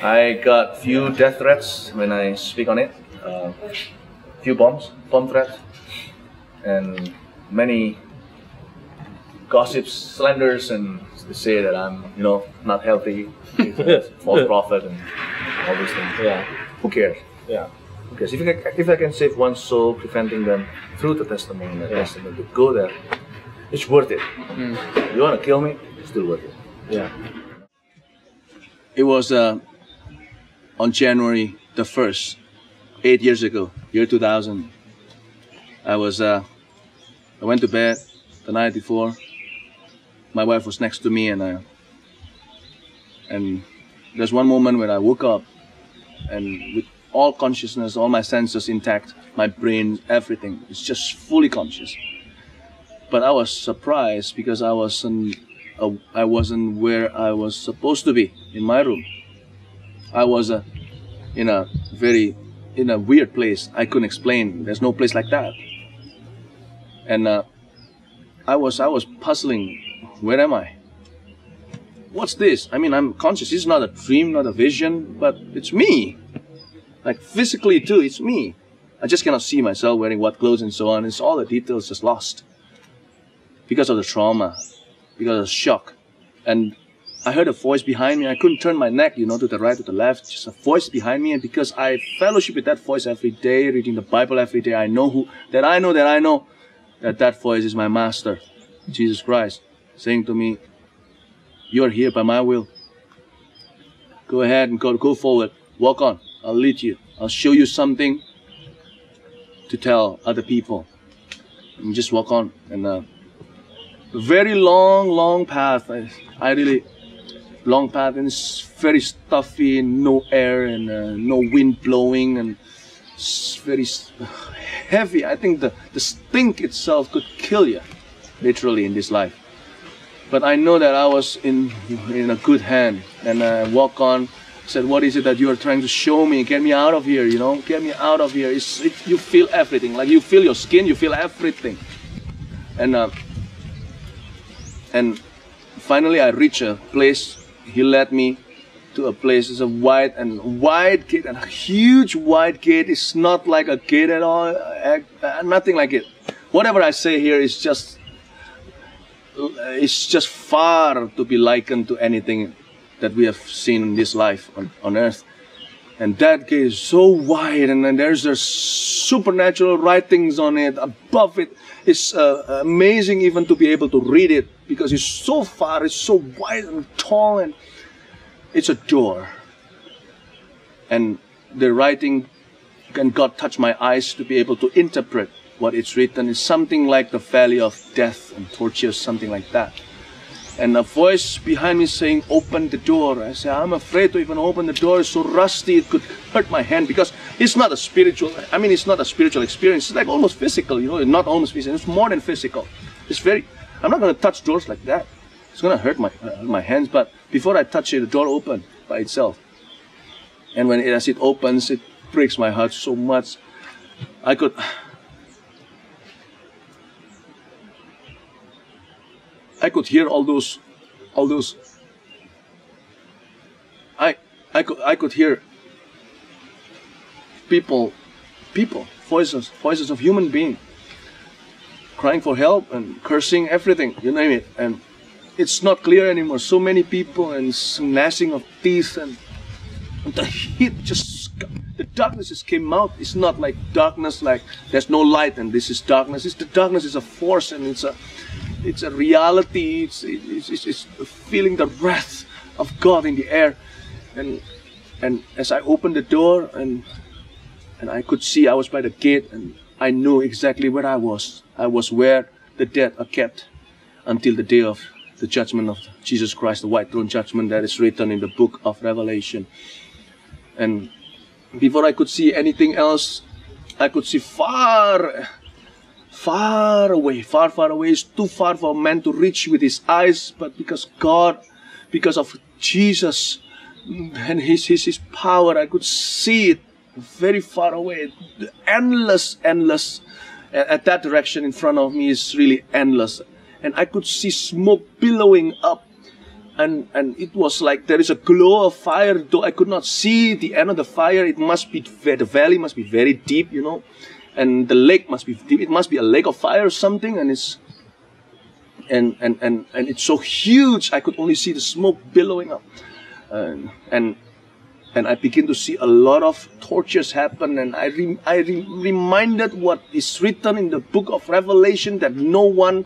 I got few death threats when I speak on it. Few bomb threats, and many gossips, slanders, and they say that I'm, not healthy, false prophet, and all these things. Yeah. Who cares? Yeah. Because if I can save one soul, preventing them through the testimony and the testament to go there, it's worth it. You want to kill me? It's still worth it. Yeah. It was on January the 1st, 8 years ago, year 2000. I went to bed the night before. My wife was next to me, and there's one moment when I woke up, and with all consciousness, all my senses intact, my brain, everything, it's just fully conscious. But I was surprised because I wasn't where I was supposed to be, in my room. I was in a weird place. I couldn't explain. There's no place like that. And I was puzzling. Where am I? What's this? I mean, I'm conscious. It's not a dream, not a vision, but it's me. Like physically too, it's me. I just cannot see myself wearing what clothes and so on. It's all the details just lost. Because of the trauma, because of the shock. And I heard a voice behind me. I couldn't turn my neck, to the right, to the left. Just a voice behind me. And because I fellowship with that voice every day, reading the Bible every day, I know that voice is my master, Jesus Christ, saying to me, "You are here by my will. Go ahead and go forward. Walk on. I'll lead you. I'll show you something to tell other people. And just walk on." And a very long path. Long path, and it's very stuffy, no air, and no wind blowing, and it's very heavy. I think the stink itself could kill you, literally, in this life. But I know that I was in a good hand, and I walk on. Said, "What is it that you are trying to show me? Get me out of here, Get me out of here." You feel everything, like you feel your skin, you feel everything. And finally I reach a place. He led me to a place. It's a wide gate, and a huge wide gate. It's not like a gate at all, nothing like it. Whatever I say here is just far to be likened to anything that we have seen in this life on earth. And that gate is so wide, and then there's supernatural writings on it. Above it, it's amazing even to be able to read it, because it's so far, it's so wide and tall, and it's a door. And the writing, and God touched my eyes to be able to interpret what it's written. It's something like the valley of death and torture, something like that. And a voice behind me saying, "Open the door." I say, "I'm afraid to even open the door. It's so rusty, it could hurt my hand," because it's not a spiritual, it's not a spiritual experience. It's like almost physical, not almost physical. It's more than physical. I'm not going to touch doors like that. It's going to hurt my hands. But before I touch it, the door opened by itself. And as it opens, it breaks my heart so much. I could hear all those. I could hear people, voices of human beings, crying for help and cursing, everything, you name it. And it's not clear anymore. So many people, and gnashing of teeth, and the heat the darkness just came out. It's not like darkness, like there's no light and this is darkness. The darkness is a force, and it's a reality. It's feeling the wrath of God in the air. And as I opened the door, and I could see, I was by the gate, and I knew exactly where I was. I was where the dead are kept until the day of the judgment of Jesus Christ, the white throne judgment that is written in the book of Revelation. And before I could see anything else, I could see far away. It's too far for man to reach with his eyes, but because of Jesus and his power, I could see it very far away. Endless. At that direction in front of me is really endless. And I could see smoke billowing up. and it was like there is a glow of fire, though I could not see the end of the fire. It must be, the valley must be very deep, you know, and the lake must be deep. It must be a lake of fire or something, and it's it's so huge. I could only see the smoke billowing up, and I begin to see a lot of tortures happen, and I reminded what is written in the book of Revelation, that no one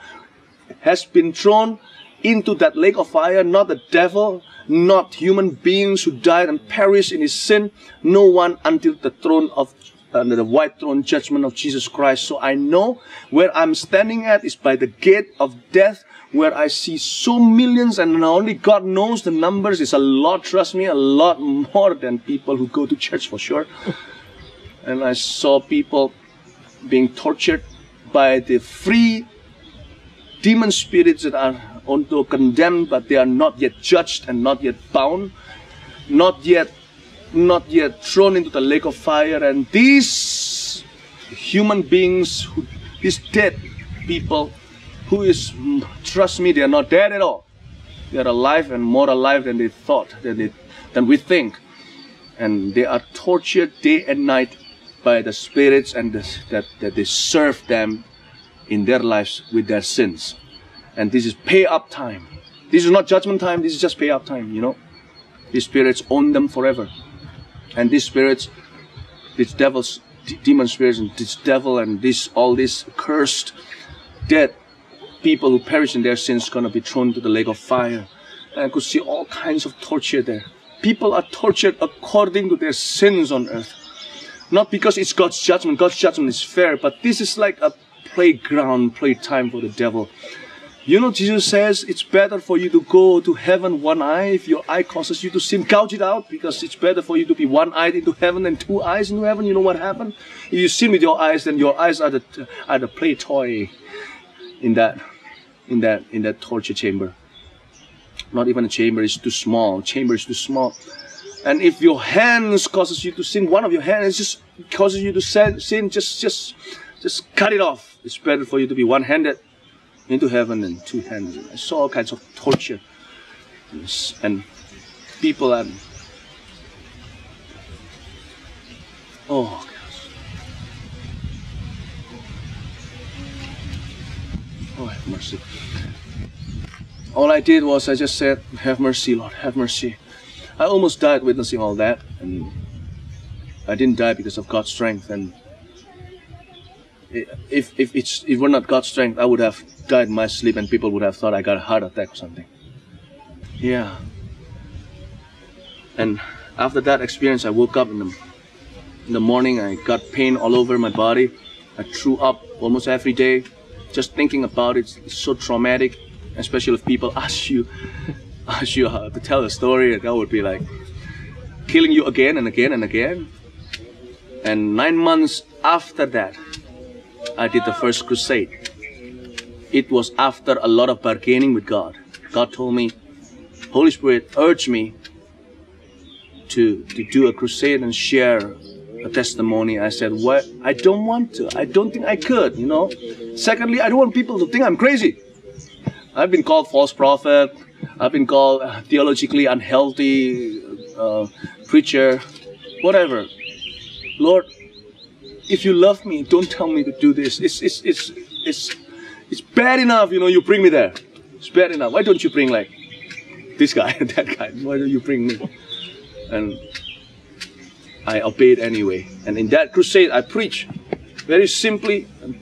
has been thrown into that lake of fire, not the devil, not human beings who died and perished in his sin, no one until the throne of the white throne judgment of Jesus Christ. So I know where I'm standing at is by the gate of death, where I see so millions, and only God knows the numbers. It's a lot, trust me, a lot more than people who go to church for sure. And I saw people being tortured by the free demon spirits that are although condemned, but they are not yet judged and not yet bound, not yet thrown into the lake of fire. And these human beings, these dead people, who is, trust me, they are not dead at all. They are alive, and more alive than they thought, than we think. And they are tortured day and night by the spirits and that they serve them in their lives with their sins. And this is pay up time. This is not judgment time, this is just pay up time, you know. These spirits own them forever. And these spirits, these devils, demon spirits, and this devil, and all these cursed, dead people who perish in their sins, going to be thrown to the lake of fire. And I could see all kinds of torture there. People are tortured according to their sins on earth. Not because it's God's judgment. God's judgment is fair, but this is like a playground, playtime for the devil. You know, Jesus says it's better for you to go to heaven one eye. If your eye causes you to sin, gouge it out, because it's better for you to be one-eyed into heaven than two eyes into heaven. You know what happened? If you sin with your eyes, then your eyes are the play toy in that torture chamber. Not even a chamber is too small. Chamber is too small. And if your hands causes you to sin, one of your hands just causes you to sin, just cut it off. It's better for you to be one-handed into heaven than two-handed. I saw all kinds of torture, and people are, oh gosh. Oh, have mercy. All I did was I just said, have mercy, Lord, have mercy. I almost died witnessing all that, and I didn't die because of God's strength. And if it were not God's strength, I would have died in my sleep, and people would have thought I got a heart attack or something. Yeah. And after that experience, I woke up in the morning. I got pain all over my body. I threw up almost every day. Just thinking about it, it's so traumatic. Especially if people ask you to tell a story, that would be like killing you again and again and again. And 9 months after that, I did the first crusade. It was after a lot of bargaining with God. God told me, Holy Spirit urged me to do a crusade and share a testimony. I said, what? I don't want to. I don't think I could, you know. Secondly, I don't want people to think I'm crazy. I've been called false prophet. I've been called theologically unhealthy preacher, whatever. Lord, if you love me, don't tell me to do this. It's bad enough, you know, you bring me there. It's bad enough. Why don't you bring like this guy, that guy? Why don't you bring me? And I obeyed anyway. And in that crusade, I preached very simply, and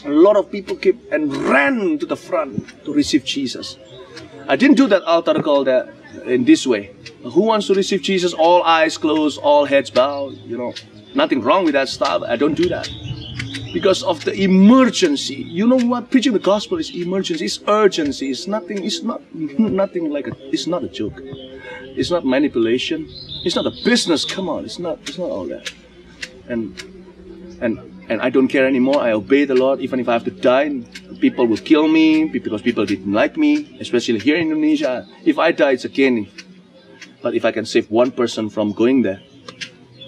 a lot of people came and ran to the front to receive Jesus. I didn't do that altar call in this way. Who wants to receive Jesus? All eyes closed, all heads bowed, you know. Nothing wrong with that style. I don't do that. Because of the emergency. You know what? Preaching the gospel is emergency. It's urgency. It's not like it's not a joke. It's not manipulation. It's not a business. Come on. It's not all that. And I don't care anymore. I obey the Lord. Even if I have to die, people will kill me because people didn't like me, especially here in Indonesia. If I die, it's a gain. But if I can save one person from going there,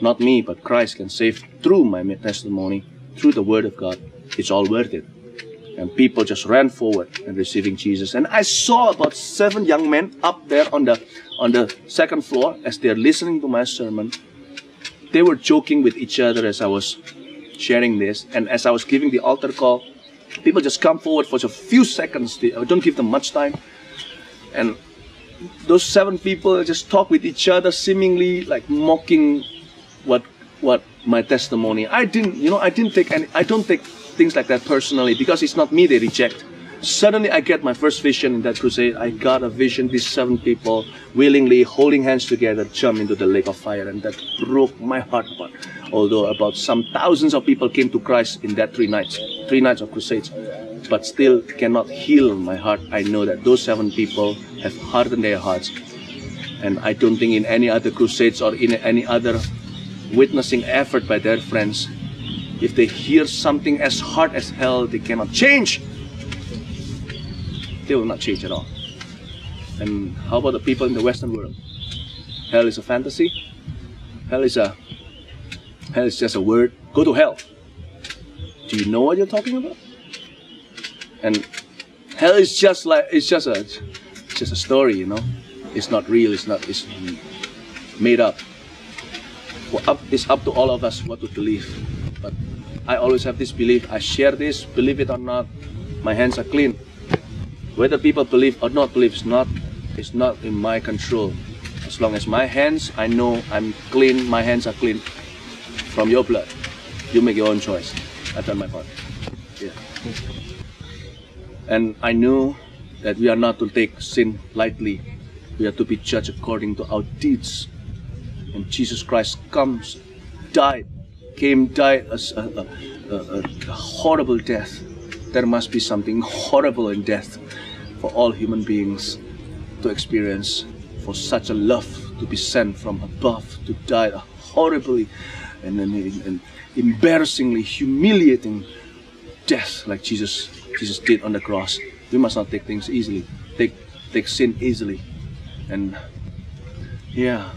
not me, but Christ can save through my testimony, through the word of God, it's all worth it. And people just ran forward and receiving Jesus. And I saw about 7 young men up there on the second floor as they are listening to my sermon. They were joking with each other as I was sharing this. And as I was giving the altar call, people just come forward for just a few seconds. I don't give them much time. And those 7 people just talk with each other, seemingly like mocking what my testimony. I don't take things like that personally, because it's not me they reject. Suddenly I get my first vision in that crusade. I got a vision, these 7 people willingly holding hands together jump into the lake of fire, and that broke my heart apart. Although about some thousands of people came to Christ in that 3 nights of crusades, but still cannot heal my heart. I know that those 7 people have hardened their hearts, and I don't think in any other crusades or in any other witnessing effort by their friends, if they hear something as hard as hell, they cannot change. They will not change at all. And how about the people in the Western world? Hell is a fantasy. Hell is just a word. Go to hell. Do you know what you're talking about? And hell is just a story, you know. It's not real. It's made up. It's up to all of us what to believe. But I always have this belief. I share this, believe it or not, my hands are clean. Whether people believe or not believe is not in my control. As long as my hands, I know I'm clean, my hands are clean from your blood. You make your own choice. I've done my part. Yeah. And I know that we are not to take sin lightly. We are to be judged according to our deeds. And Jesus Christ died as a horrible death. There must be something horrible in death for all human beings to experience, for such a love to be sent from above to die a horribly and embarrassingly humiliating death like Jesus did on the cross. We must not take things easily, take sin easily. And yeah,